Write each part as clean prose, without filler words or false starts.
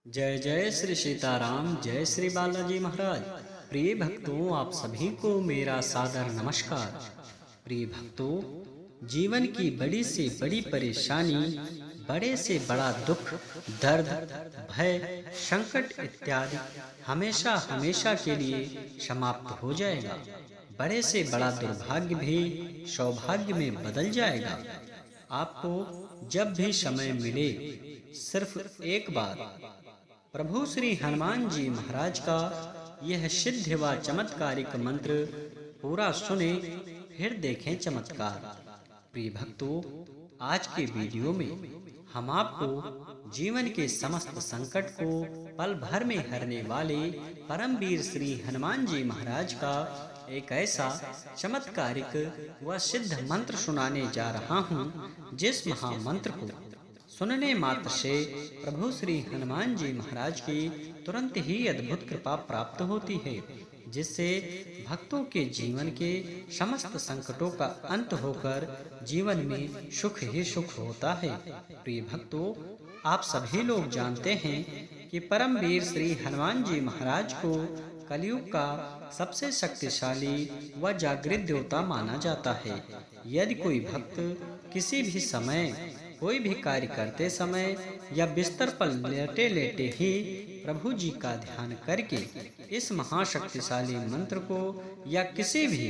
जय जय श्री सीताराम, जय श्री बालाजी महाराज। प्रिय भक्तों, आप सभी को मेरा सादर नमस्कार। प्रिय भक्तों, जीवन की बड़ी से बड़ी परेशानी, बड़े से बड़ा दुख, दर्द, भय, संकट इत्यादि हमेशा हमेशा के लिए समाप्त हो जाएगा। बड़े से बड़ा दुर्भाग्य भी सौभाग्य में बदल जाएगा। आपको जब भी समय मिले, सिर्फ एक बार प्रभु श्री हनुमान जी महाराज का यह सिद्ध व चमत्कारिक मंत्र पूरा सुने, फिर देखें चमत्कार। प्रिय भक्तों, आज के वीडियो में हम आपको जीवन के समस्त संकट को पल भर में हरने वाले परमवीर श्री हनुमान जी महाराज का एक ऐसा चमत्कारिक व सिद्ध मंत्र सुनाने जा रहा हूँ, जिस महामंत्र को सुनने मात्र से प्रभु श्री हनुमान जी महाराज की तुरंत ही अद्भुत कृपा प्राप्त होती है, जिससे भक्तों के जीवन के समस्त संकटों का अंत होकर जीवन में सुख ही सुख होता है। प्रिय भक्तों, आप सभी लोग जानते हैं कि परमवीर श्री हनुमान जी महाराज को कलयुग का सबसे शक्तिशाली व जागृत देवता माना जाता है। यदि कोई भक्त किसी भी समय कोई भी कार्य करते समय या बिस्तर पर लेटे लेटे ही प्रभु जी का ध्यान करके इस महाशक्तिशाली मंत्र को या किसी भी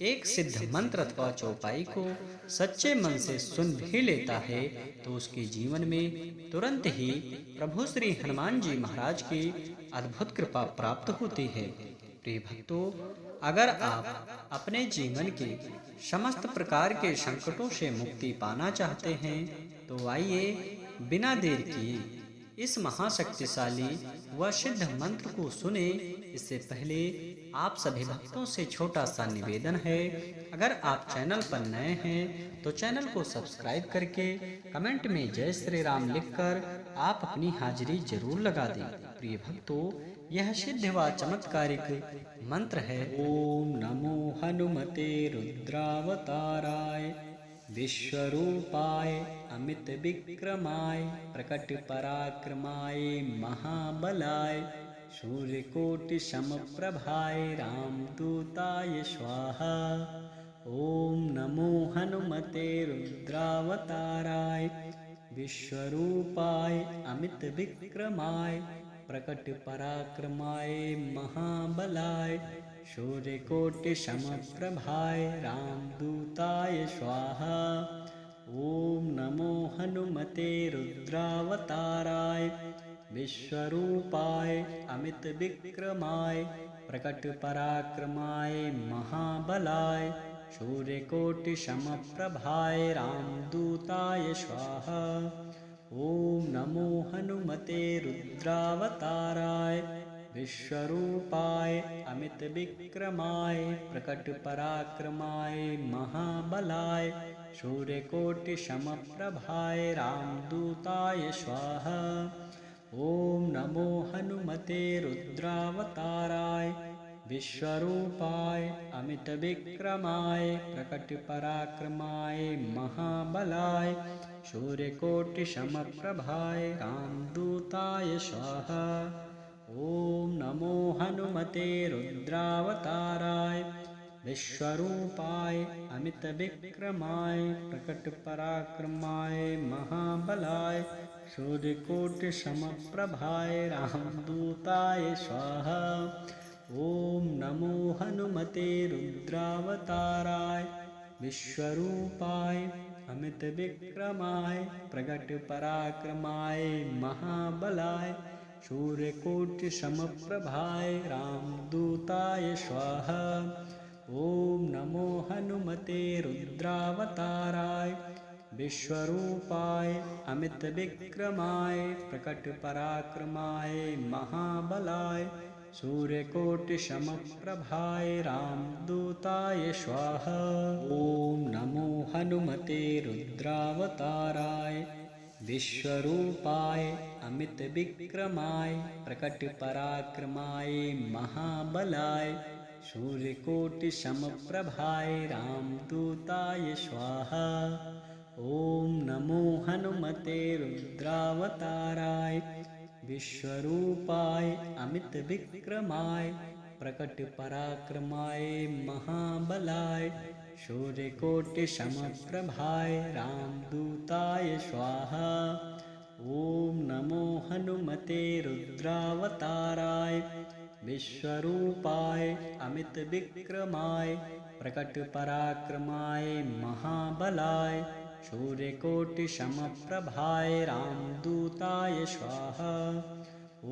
एक सिद्ध मंत्र अथवा चौपाई को सच्चे मन से सुन भी लेता है, तो उसके जीवन में तुरंत ही प्रभु श्री हनुमान जी महाराज की अद्भुत कृपा प्राप्त होती है। प्रिय भक्तों, अगर आप अपने जीवन के समस्त प्रकार के संकटों से मुक्ति पाना चाहते हैं, तो आइए बिना देर किए इस महाशक्तिशाली व सिद्ध मंत्र को सुने। इससे पहले आप सभी भक्तों से छोटा सा निवेदन है, अगर आप चैनल पर नए हैं तो चैनल को सब्सक्राइब करके कमेंट में जय श्री राम लिखकर आप अपनी हाजिरी जरूर लगा दें। प्रिय भक्तों, यह सिद्ध व चमत्कारिक मंत्र है। ओम नमो हनुमते रुद्रावताराय विश्वरूपाय अमित विक्रमाय प्रकट पराक्रमाय महाबलाय सूर्यकोटि समप्रभाय रामदूताय स्वाहा। ओम नमो हनुमते रुद्रावताराय विश्वरूपाय अमित विक्रमाय प्रकट पराक्रमाय महाबलाय सूर्यकोटि समप्रभाय रामदूताय स्वाहा। ओम नमो हनुमते रुद्रावताराय विश्वरूपाय अमित विक्रमाय प्रकट पराक्रमाय महाबलाय सूर्यकोटि समप्रभाय रामदूताय स्वाहा। ओम नमो हनुमते रुद्रावताराय विश्वरूपाय अमित विक्रमाय प्रकट पराक्रमाय महाबलाय सूर्यकोटि समप्रभाय रामदूताय स्वाहा। ओम नमो हनुमते रुद्रावताराय विश्वरूपाय अमित विक्रमाय प्रकट पराक्रमाय महाबलाय सूर्यकोटि समप्रभाय रामदूताय स्वाहा। ओम नमो हनुमते रुद्रावताराय विश्वरूपाय अमित विक्रमाय प्रकट पराक्रमाय महाबलाय सूर्यकोटि समप्रभाय रामदूताय स्वाहा। ओम नमो हनुमते रुद्रावताराय विश्वरूपाय अमित विक्रमाय प्रकट पराक्रमाय महाबलाय सूर्यकोटि समप्रभाय रामदूताय स्वाहा। ओम नमो हनुमते रुद्रावताराय विश्वरूपाय अमित विक्रमाय प्रकट पराक्रमाय महाबलाय सूर्यकोटि समप्रभाय रामदूताय स्वाहा। ओम नमो हनुमते रुद्रावताराय विश्वरूपाय अमित विक्रमाय प्रकट पराक्रमाय महाबलाय सूर्यकोटि समप्रभाय रामदूताय स्वाहा। ओम नमो हनुमते रुद्रावताराय विश्वरूपाय अमित विक्रमाय प्रकट पराक्रमाय महाबलाय सूर्यकोटि समप्रभाय रामदूताय स्वाहा। ओम नमो हनुमते रुद्रावताराय विश्वरूपाय अमित विक्रमाय प्रकट पराक्रमाय महाबलाय सूर्यकोटि समप्रभाय रामदूताय स्वाहा।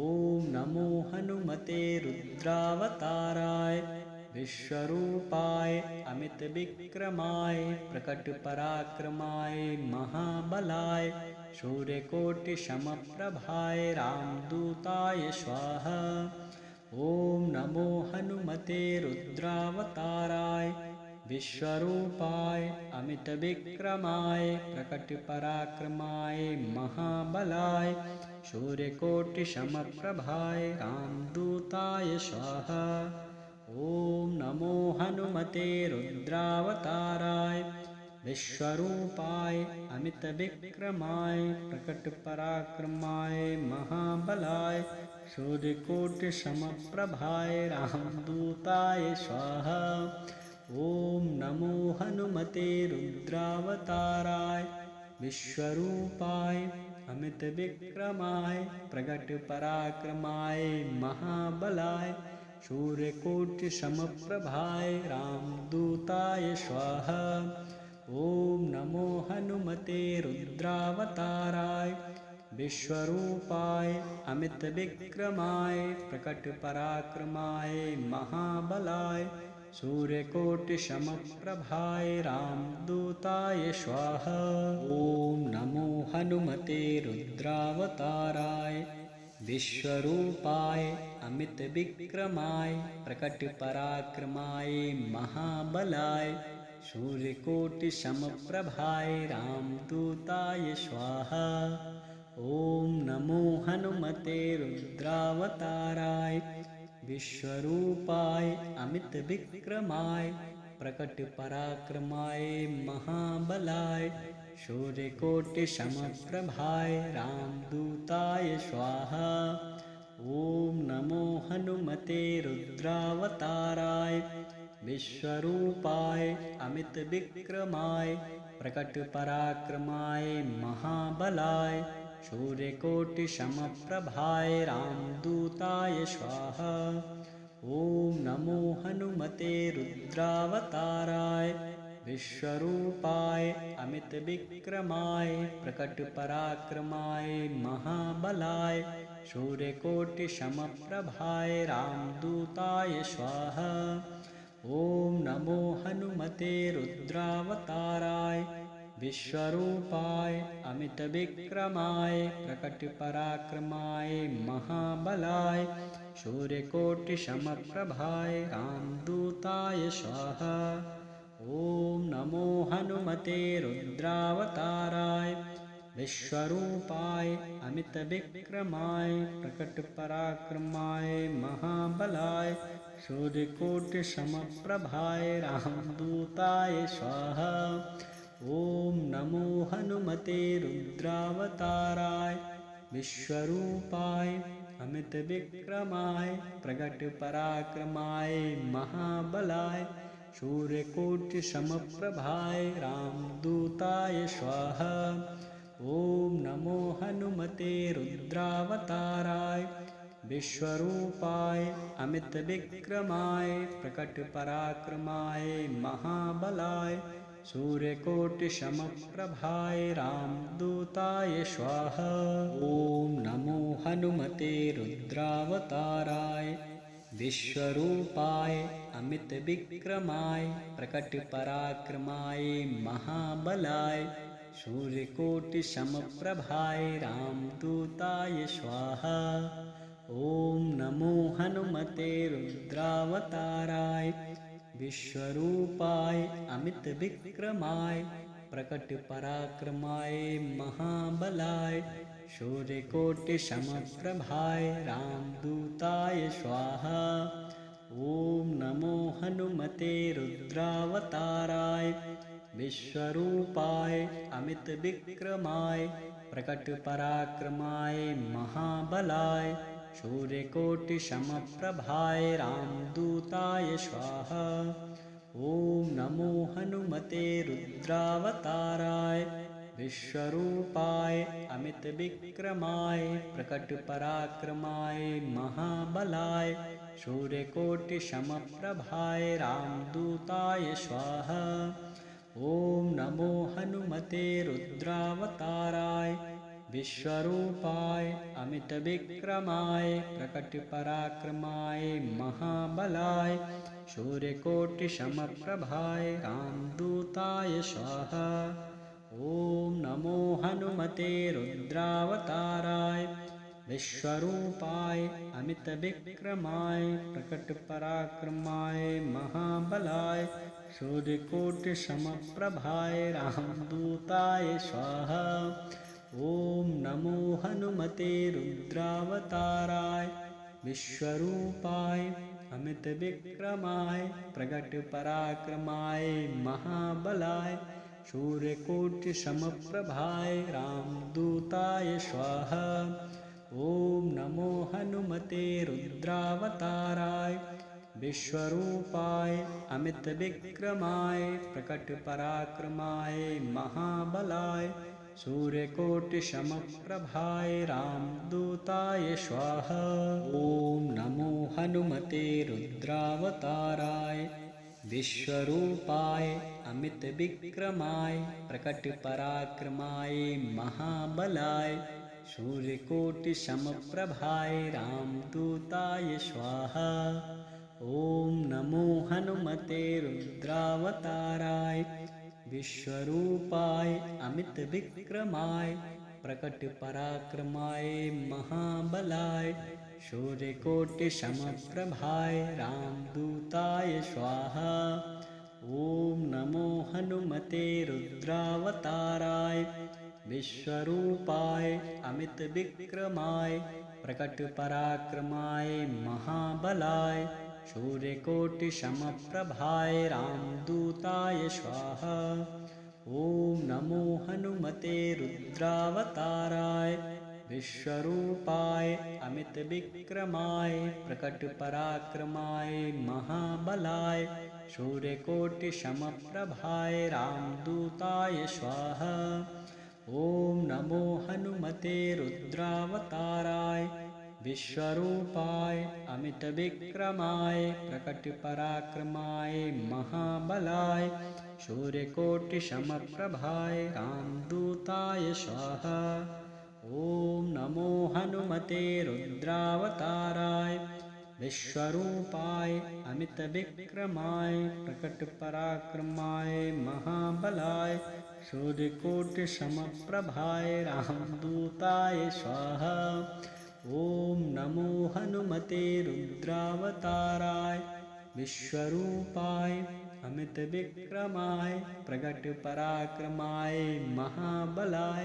ओम नमो हनुमते रुद्रावताराय विश्वरूपाय अमित विक्रमाय प्रकट पराक्रमाय महाबलाय सूर्यकोटि समप्रभाय रामदूताय स्वाहा। ओम नमो हनुमते रुद्रावताराय विश्वरूपाय अमित विक्रमाय प्रकट पराक्रमाय महाबलाय सूर्यकोटि समप्रभाय रामदूताय स्वाहा। ओम नमो हनुमते रुद्रावताराय विश्वरूपाय अमित विक्रमाय प्रकट पराक्रमाय महाबलाय सूर्यकोटि समप्रभाय रामदूताय स्वाहा। ओम नमो हनुमते रुद्रावताराय विश्वरूपाय अमित विक्रमाय प्रकट पराक्रमाय महाबलाय सूर्यकोटि समप्रभाय रामदूताय स्वाहा। ओम नमो हनुमते रुद्रावताराय विश्वरूपाय अमित विक्रमाय प्रकट पराक्रमाय महाबलाय सूर्यकोटि समप्रभाय रामदूताय स्वाहा। ओम नमो हनुमते रुद्रावताराय विश्वरूपाय अमित विक्रमाय प्रकट पराक्रमाय महाबलाय सूर्यकोटि समप्रभाय रामदूताय स्वाहा। ओम नमो हनुमते रुद्रावताराय विश्वरूपाय अमित विक्रमाय प्रकट पराक्रमाय महाबलाय सूर्यकोटि समप्रभाय रामदूताय स्वाहा। ओम नमो हनुमते रुद्रावताराय विश्वरूपाय अमित विक्रमाय प्रकट पराक्रमाय महाबलाय सूर्यकोटि समप्रभाय रामदूताय स्वाहा। ओम नमो हनुमते रुद्रावताराय विश्वरूपाय अमित विक्रमाय प्रकट पराक्रमाय महाबलाय सूर्यकोटि समप्रभाय रामदूताय स्वाहा। ओम नमो हनुमते रुद्रावताराय विश्वरूपाय अमित विक्रमाय प्रकट पराक्रमाय महाबलाय सूर्यकोटि समप्रभाय रामदूताय स्वाहा। ओम नमो हनुमते रुद्रावताराय विश्वरूपाय अमित विक्रमाय प्रकट पराक्रमाय महाबलाय सूर्यकोटि समप्रभाय रामदूताय स्वाहा। ओम नमो हनुमते रुद्रावताराय विश्वरूपाय अमित विक्रमाय प्रकट पराक्रमाय महाबलाय सूर्यकोटि समप्रभाय रामदूताय स्वाहा। ओम नमो हनुमते रुद्रावताराय विश्वरूपाय अमित विक्रमाय प्रकट पराक्रमाय महाबलाय सूर्यकोटि समप्रभाय रामदूताय स्वाहा। ओम नमो हनुमते रुद्रावताराय विश्वरूपाय अमित विक्रमाय प्रकट पराक्रमाय महाबलाय सूर्यकोटि समप्रभाय रामदूताय स्वाहा। ओम नमो हनुमते रुद्रावताराय विश्वरूपाय अमित विक्रमाय प्रकट पराक्रमाय महाबलाय सूर्यकोटि समप्रभाय रामदूताय स्वाहा। ओम नमो हनुमते रुद्रावताराय विश्वरूपाय अमित विक्रमाय प्रकट पराक्रमाय महाबलाय सूर्यकोटिसमप्रभाय रामदूताय स्वाहा। ओम नमो हनुमते रुद्रावताराय विश्वरूपाय अमित विक्रमाय प्रकट पराक्रमाय महाबलाय सूर्यकोटिसमप्रभाय रामदूताय स्वाहा। ओम नमो हनुमते रुद्रावताराय विश्वरूपाय अमित विक्रमाय प्रकट पराक्रमाय महाबलाय सूर्यकोटिसमप्रभाय रामदूताय स्वाहा। ओम नमो हनुमते रुद्रावताराय विश्वरूपाय अमित विक्रमाय प्रकट पराक्रमाय महाबलाय सूर्यकोटिसमप्रभाय रामदूताय स्वाहा। ओम नमो हनुमते रुद्रावताराय विश्वरूपाय अमित विक्रमाय प्रकट पराक्रमाय महाबलाय सूर्यकोटिसमप्रभाय रामदूताय स्वाहा। ओम नमो हनुमते रुद्रावताराय विश्वरूपाय अमित विक्रमाय प्रकट पराक्रमाय महाबलाय सूर्यकोटिसमप्रभाय रामदूताय स्वाहा। ओम नमो हनुमते रुद्रावताराय विश्वरूपाय अमित विक्रमाय प्रकट पराक्रमाय महाबलाय सूर्यकोटिसमप्रभाय रामदूताय स्वाहा। ओम नमो हनुमते रुद्रावताराय विश्वरूपाय अमित विक्रमाय प्रकट पराक्रमाय महाबलाय सूर्यकोटिसमप्रभाय रामदूताय स्वाहा। ओम नमो हनुमते रुद्रावताराय विश्वरूपाय अमित विक्रमाय प्रकट पराक्रमाय महाबलाय सूर्यकोटिसमप्रभाय रामदूताय स्वाहा। ओम नमो हनुमते रुद्रावताराय विश्वरूपाय अमित विक्रमाय प्रकट पराक्रमाय महाबलाय सूर्यकोटिसमप्रभाय रामदूताय स्वाहा। ओम नमो हनुमते रुद्रावताराय विश्वरूपाय अमित विक्रमाय प्रकट पराक्रमाय महाबलाय सूर्यकोटिसमप्रभाय रामदूताय स्वाहा। ओम नमो हनुमते रुद्रावताराय विश्वरूपाय अमित विक्रमाय प्रकट पराक्रमाय महाबलाय सूर्यकोटिसमप्रभाय रामदूताय स्वाहा। ओम नमो हनुमते रुद्रावताराय विश्वरूपाय अमित विक्रमाय प्रकट पराक्रमाय महाबलाय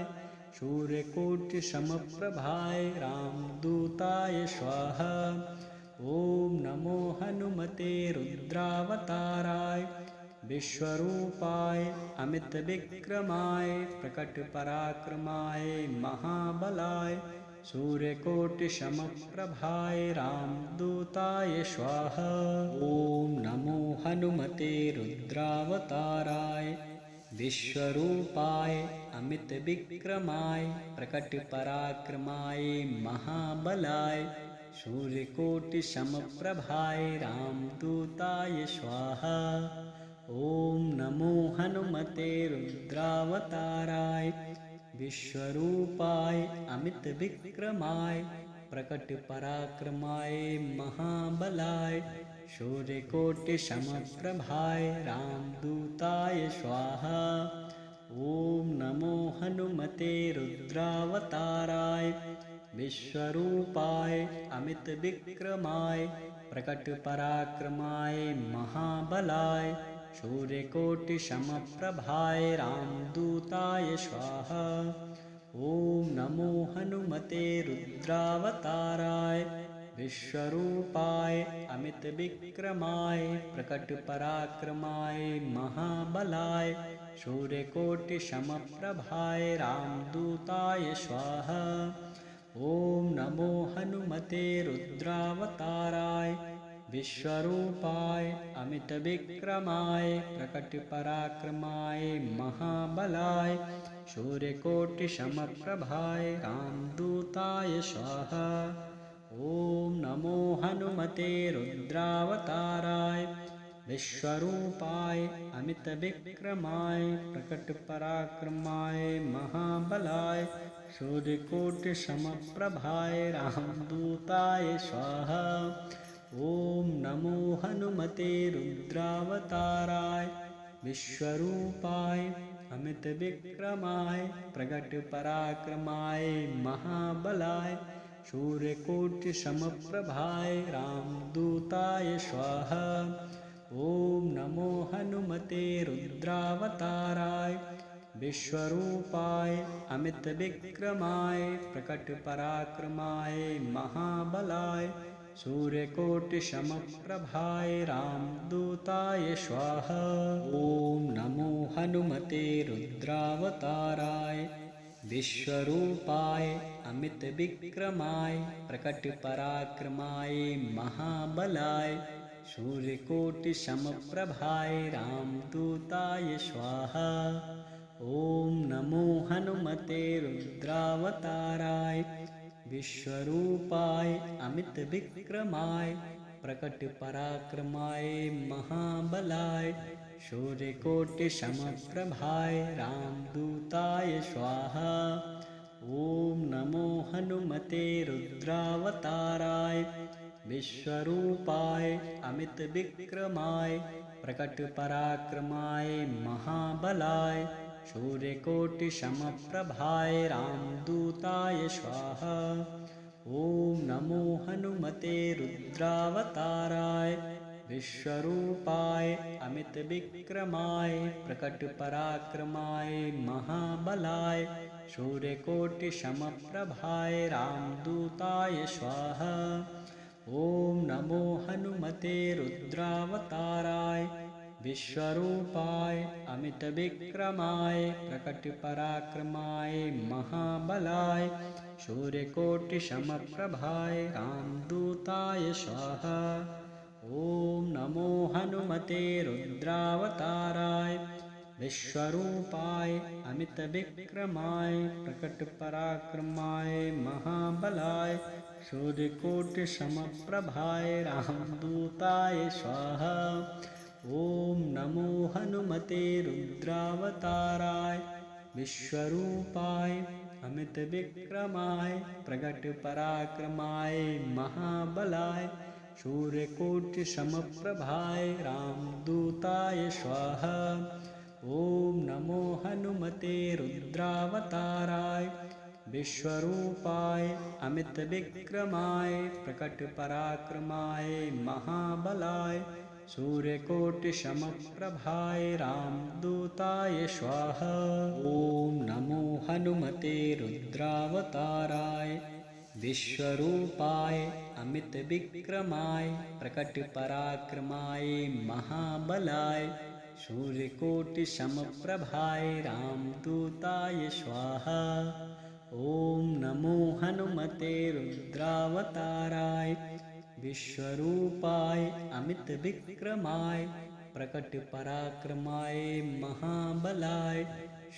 सूर्यकोटिसमप्रभाय रामदूताय स्वाहा। ओम नमो हनुमते रुद्रावताराय विश्वरूपाय अमित विक्रमाय प्रकट पराक्रमाय महाबलाय सूर्यकोटिसमप्रभाय रामदूताय स्वाहा। ओम नमो हनुमते रुद्रावताराय विश्वरूपाय अमित विक्रमाय प्रकट पराक्रमाय महाबलाय सूर्यकोटिसमप्रभाय रामदूताय स्वाहा। ओम नमो हनुमते रुद्रावताराय विश्वरूपाय अमित विक्रमाय प्रकट पराक्रमाय महाबलाय सूर्यकोटिसमप्रभाय रामदूताय स्वाहा। ओम नमो हनुमते रुद्रावताराय विश्वरूपाय अमित विक्रमाय प्रकट पराक्रमाय महाबलाय सूर्यकोटिसमप्रभाय रामदूताय स्वाहा। ओम नमो हनुमते रुद्रावताराय विश्वरूपाय अमित विक्रमाय प्रकट पराक्रमाय महाबलाय सूर्यकोटि समप्रभाय रामदूताय स्वाहा। ओम नमो हनुमते रुद्रावताराय विश्वरूपाय अमित विक्रमाय प्रकट पराक्रमाय महाबलाय सूर्यकोटि समप्रभाय रामदूताय स्वाहा। ओम नमो हनुमते रुद्रावताराय विश्वरूपाय अमित विक्रमाय प्रकट पराक्रमाय महाबलाय सूर्यकोटि समप्रभाय रामदूताय स्वाहा। ओम नमो हनुमते रुद्रावताराय विश्वरूपाय अमित विक्रमाय प्रकट पराक्रमाय महाबलाय सूर्यकोटि समप्रभाय रामदूताय स्वाहा। ओम नमो हनुमते रुद्रावताराय विश्वरूपाय अमित विक्रमाय प्रकट पराक्रमाय महाबलाय सूर्यकोटि समप्रभाय रामदूताय स्वाहा। ओम नमो हनुमते रुद्रावताराय विश्वरूपाय अमित विक्रमाय प्रकट पराक्रमाय महाबलाय सूर्यकोटि समप्रभाय रामदूताय स्वाहा। ओम नमो हनुमते रुद्रावताराय विश्वरूपाय अमित विक्रमाय प्रकट पराक्रमाय महाबलाय सूर्यकोटि समप्रभाय रामदूताय स्वाहा। ओम नमो हनुमते रुद्रावताराय विश्वरूपाय अमित विक्रमाय प्रकट पराक्रमाय महाबलाय सूर्यकोटि समप्रभाय रामदूताय स्वाहा। ओम नमो हनुमते रुद्रावताराय विश्वरूपाय अमित विक्रमाय प्रकट पराक्रमाय महाबलाय सूर्यकोटि समप्रभाय रामदूताय स्वाहा। ओम नमो हनुमते रुद्रावताराय विश्वरूपाय अमित विक्रमाय प्रकट पराक्रमाय महाबलाय सूर्यकोटि समप्रभाय रामदूताय स्वाहा। ओम नमो हनुमते रुद्रावताराय विश्वरूपाय अमित विक्रमाय प्रकट पराक्रमाय महाबलाय सूर्यकोटि समप्रभाय रामदूताय स्वाहा। ओम नमो हनुमते रुद्रावताराय विश्वरूपाय अमित विक्रमाय प्रकट पराक्रमाय महाबलाय सूर्यकोटि समप्रभाय रामदूताय स्वाहा। ओम नमो हनुमते रुद्रावताराय विश्वरूपाय अमित विक्रमाय प्रकट पराक्रमाय महाबलाय सूर्यकोटि समप्रभाय रामदूताय स्वाहा। ओम नमो हनुमते रुद्रावताराय विश्वरूपाय अमित विक्रमाय प्रकट पराक्रमाय महाबलाय सूर्यकोटि समप्रभाय रामदूताय स्वाहा। ओम नमो हनुमते रुद्रावताराय विश्वरूपाय अमित विक्रमाय प्रकट पराक्रमाय महाबलाय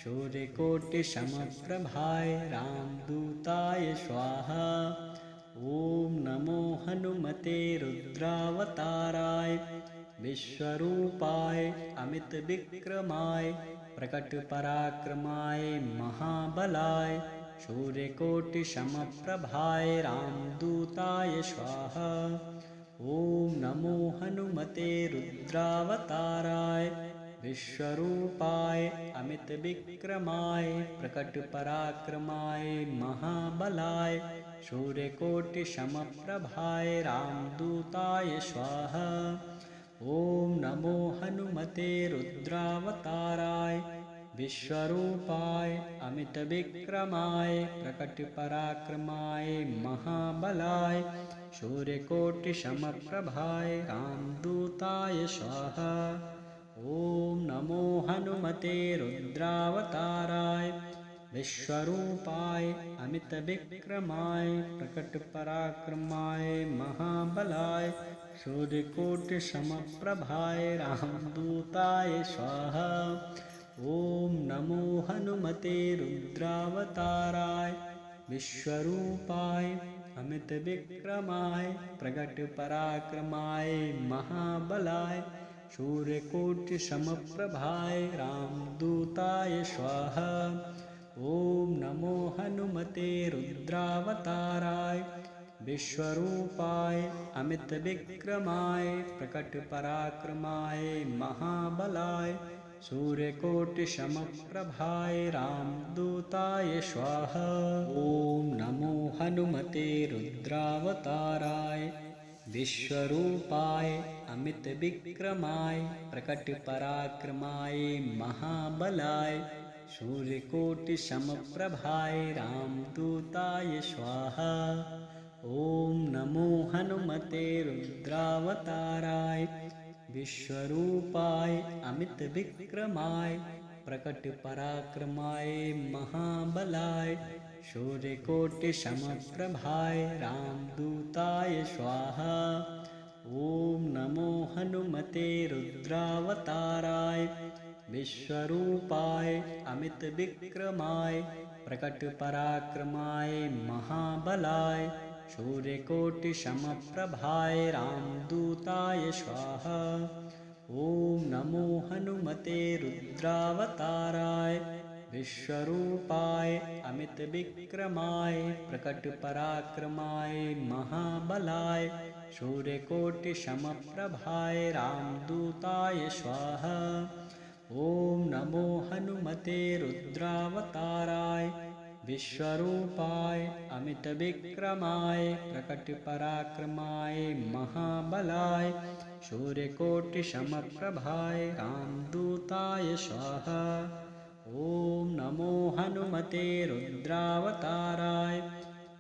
सूर्यकोटि समप्रभाय रामदूताय स्वाहा। ओम नमो हनुमते रुद्रावताराय विश्वरूपाय अमित विक्रमाय प्रकट पराक्रमाय महाबलाय सूर्यकोटि समप्रभाय रामदूताय स्वाहा। ओम नमो हनुमते रुद्रावताराय विश्वरूपाय अमित विक्रमाय प्रकट पराक्रमाय महाबलाय सूर्यकोटि समप्रभाय रामदूताय स्वाहा। ओम नमो हनुमते रुद्रावताराय विश्वरूपाय अमित विक्रमाय प्रकट पराक्रमाय महाबलाय सूर्यकोटिसमप्रभाय रामदूताय स्वाहा। ॐ नमो हनुमते रुद्रावताराय विश्वरूपाय अमितविक्रमाय प्रकटपराक्रमाय महाबलाय सूर्यकोटिसमप्रभाय रामदूताय स्वाहा। ॐ नमो हनुमते रुद्रावताराय विश्वरूपाय अमितविक्रमाय प्रकटपराक्रमाय महाबलाय सूर्यकोटिसमप्रभाय रामदूताय स्वाहा। ॐ नमो हनुमते रुद्रावताराय विश्वरूपाय अमितविक्रमाय प्रकटपराक्रमाय महाबलाय सूर्यकोटिसमप्रभाय रामदूताय स्वाहा। ॐ नमो हनुमते रुद्रावताराय विश्वरूपाय अमितविक्रमाय प्रकटपराक्रमाय महाबलाय सूर्यकोटिसमप्रभाय रामदूताय स्वाहा। ॐ नमो हनुमते रुद्रावताराय विश्वरूपाय अमितविक्रमाय प्रकटपराक्रमाय महाबलाय सूर्यकोटिसमप्रभाय रामदूताय स्वाहा। ॐ नमो हनुमते रुद्रावताराय विश्वरूपाय अमितविक्रमाय प्रकटपराक्रमाय महाबलाय सूर्यकोटिसमप्रभाय रामदूताय स्वाहा। ॐ नमो हनुमते रुद्रावताराय विश्वरूपाय अमितविक्रमाय प्रकटपराक्रमाय महाबलाय सूर्यकोटिसमप्रभाय रामदूताय स्वाहा। ॐ नमो हनुमते रुद्रावताराय विश्वरूपाय अमितविक्रमाय प्रकटपराक्रमाय महाबलाय सूर्यकोटिसमप्रभाय रामदूताय स्वाहा। ॐ नमो हनुमते रुद्रावताराय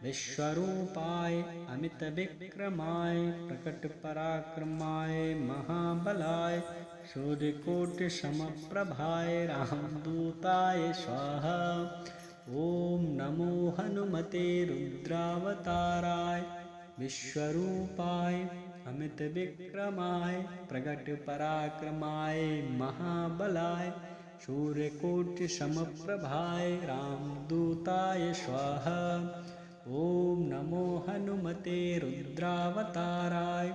विश्वरूपाय अमितविक्रमाय प्रकटपराक्रमाय महाबलाय सूर्यकोटिसमप्रभाय रामदूताय स्वाहा। ॐ नमो हनुमते रुद्रावताराय विश्वरूपाय अमितविक्रमाय प्रकटपराक्रमाय महाबलाय सूर्यकोटिसमप्रभाय रामदूताय स्वाहा। ॐ नमो हनुमते रुद्रावताराय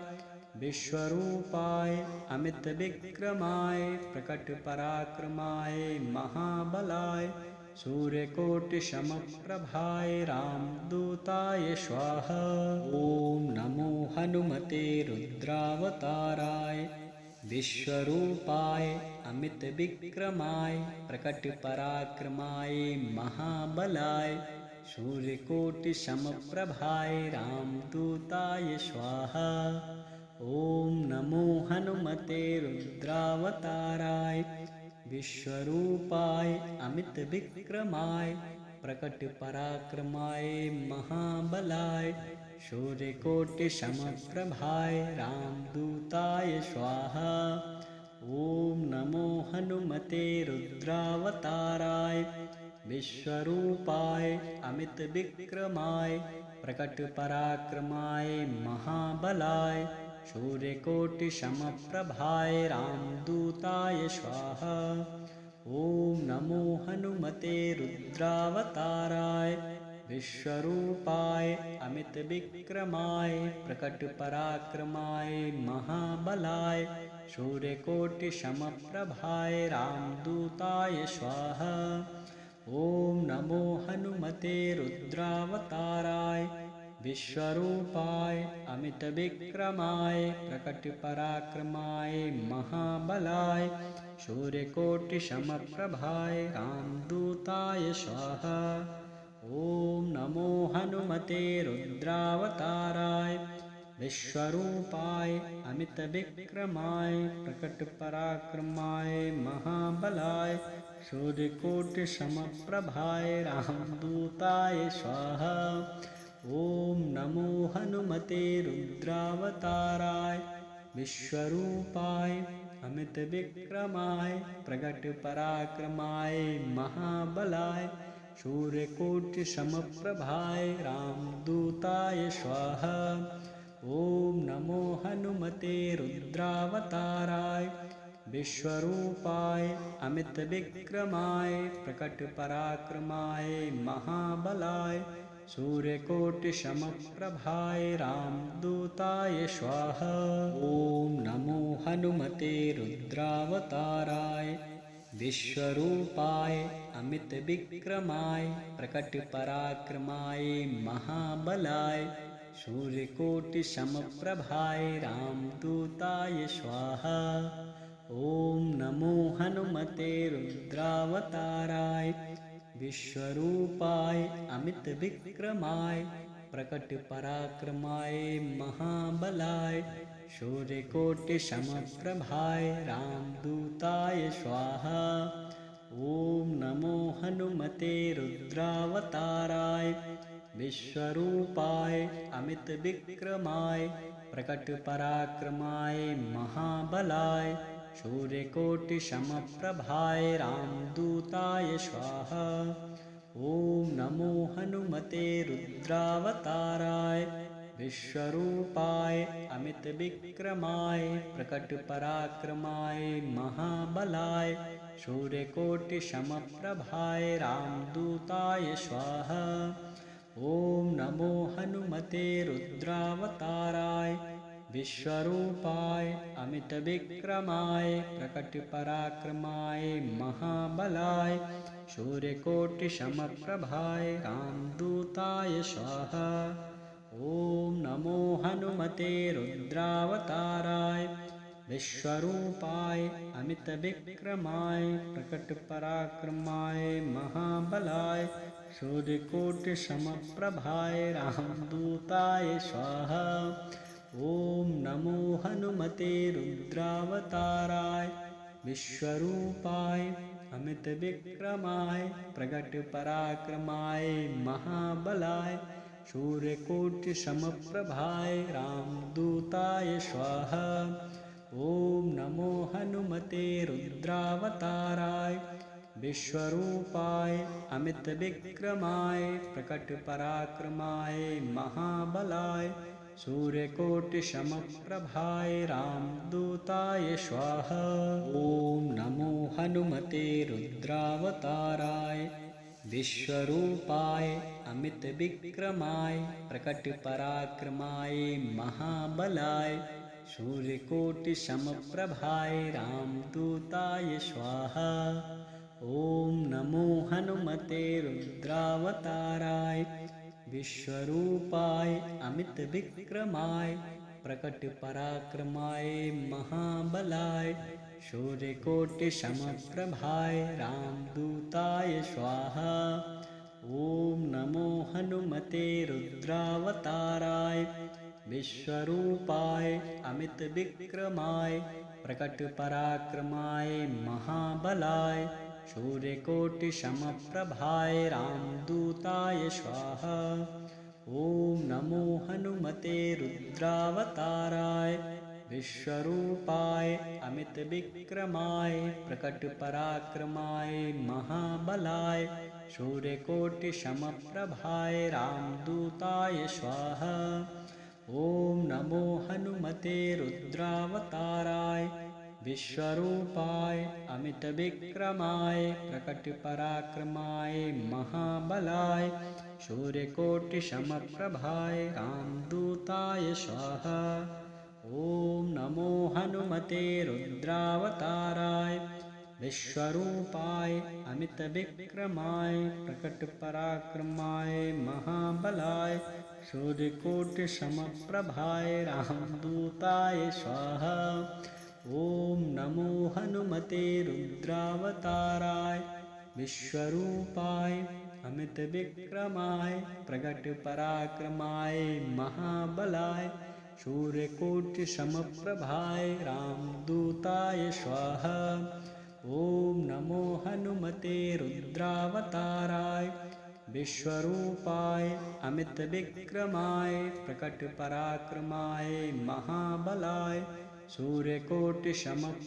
विश्वरूपाय अमितविक्रमाय प्रकटपराक्रमाय महाबलाय सूर्यकोटिसमप्रभाय रामदूताय स्वाहा। ॐ नमो हनुमते रुद्रावताराय विश्वरूपाय अमितविक्रमाय प्रकटपराक्रमाय महाबलाय सूर्यकोटिसमप्रभाय रामदूताय स्वाहा। ॐ नमो हनुमते रुद्रावताराय विश्वरूपाय अमितविक्रमाय प्रकटपराक्रमाय महाबलाय सूर्यकोटिसमप्रभाय रामदूताय स्वाहा। ॐ नमो हनुमते रुद्रावताराय विश्वरूपाय अमितविक्रमाय प्रकटपराक्रमाय महाबलाय सूर्यकोटिसमप्रभाय रामदूताय स्वाहा। ॐ नमो हनुमते रुद्रावताराय विश्वरूपाय अमितविक्रमाय प्रकटपराक्रमाय महाबलाय सूर्यकोटिसमप्रभाय रामदूताय स्वाहा। ॐ नमो हनुमते रुद्रावताराय विश्वरूपाय अमितविक्रमाय प्रकटपराक्रमाय महाबलाय सूर्यकोटिसमप्रभाय रामदूताय स्वाहा। ॐ नमो हनुमते रुद्रावताराय विश्वरूपाय अमितविक्रमाय प्रकटपराक्रमाय महाबलाय सूर्यकोटिसमप्रभाय रामदूताय स्वाहा। ॐ नमो हनुमते रुद्रावताराय विश्वरूपाय अमितविक्रमाय प्रगटपराक्रमाय महाबलाय सूर्यकोटिसमप्रभाय रामदूताय स्वाहा। ॐ नमो हनुमते रुद्रावताराय विश्वरूपाय अमितविक्रमाय प्रकटपराक्रमाय महाबलाय सूर्यकोटिसमप्रभाय रामदूताय स्वाहा। ॐ नमो हनुमते रुद्रावताराय विश्वरूपाय अमितविक्रमाय प्रकटपराक्रमाय महाबलाय सूर्यकोटिसमप्रभाय रामदूताय स्वाहा। ॐ नमो हनुमते रुद्रावताराय विश्वरूपाय अमितविक्रमाय प्रकटपराक्रमाय महाबलाय सूर्यकोटिसमप्रभाय रामदूताय स्वाहा। ॐ नमो हनुमते रुद्रावताराय विश्वरूपाय अमितविक्रमाय प्रकटपराक्रमाय महाबलाय सूर्यकोटिसमप्रभाय रामदूताय स्वाहा। ॐ नमो हनुमते रुद्रावताराय विश्वरूपाय अमितविक्रमाय प्रकटपराक्रमाय महाबलाय सूर्यकोटिसमप्रभाय रामदूताय स्वाहा। ॐ नमो हनुमते रुद्रावताराय विश्वरूपाय अमितविक्रमाय प्रकटपराक्रमाय महाबलाय सूर्यकोटिसमप्रभाय रामदूताय स्वाहा। ॐ नमो हनुमते रुद्रावताराय विश्वरूपाय अमितविक्रमाय प्रकटपराक्रमाय महाबलाय सूर्यकोटिसमप्रभाय रामदूताय स्वाहा। ॐ नमो हनुमते रुद्रावताराय विश्वरूपाय अमितविक्रमाय प्रकटपराक्रमाय महाबलाय सूर्यकोटिसमप्रभाय रामदूताय स्वाहा। ॐ नमो हनुमते रुद्रावताराय विश्वरूपाय अमितविक्रमाय प्रकटपराक्रमाय महाबलाय सूर्यकोटिसमप्रभाय रामदूताय स्वाहा। ॐ नमो हनुमते रुद्रावताराय विश्वरूपाय अमितविक्रमाय प्रकटपराक्रमाय महाबलाय सूर्यकोटिसमप्रभाय रामदूताय स्वाहा। ॐ नमो हनुमते रुद्रावताराय विश्वरूपाय अमितविक्रमाय प्रकटपराक्रमाय महाबलाय सूर्यकोटिसमप्रभाय रामदूताय स्वाहा। ॐ नमो हनुमते रुद्रावताराय विश्वरूपाय अमितविक्रमाय प्रकटपराक्रमाय महाबलाय सूर्यकोटिसमप्रभाय रामदूताय स्वाहा। ॐ नमो हनुमते रुद्रावताराय विश्वरूपाय अमितविक्रमाय प्रकटपराक्रमाय महाबलाय सूर्यकोटिसमप्रभाय रामदूताय स्वाहा। ॐ नमो हनुमते रुद्रावताराय विश्वरूपाय अमितविक्रमाय प्रकटपराक्रमाय महाबलाय सूर्यकोटिसमप्रभाय रामदूताय स्वाहा। ॐ नमो हनुमते रुद्रावताराय विश्वरूपाय अमितविक्रमाय प्रकटपराक्रमाय महाबलाय सूर्यकोटिसमप्रभाय रामदूताय स्वाहा। ॐ नमो हनुमते रुद्रावताराय विश्वरूपाय अमितविक्रमाय प्रकटपराक्रमाय महाबलाय सूर्यकोटिसमप्रभाय रामदूताय स्वाहा। ॐ नमो हनुमते रुद्रावताराय विश्वरूपाय अमित विक्रमाय प्रकट पराक्रमाय महाबलाय सूर्यकोटि समप्रभाय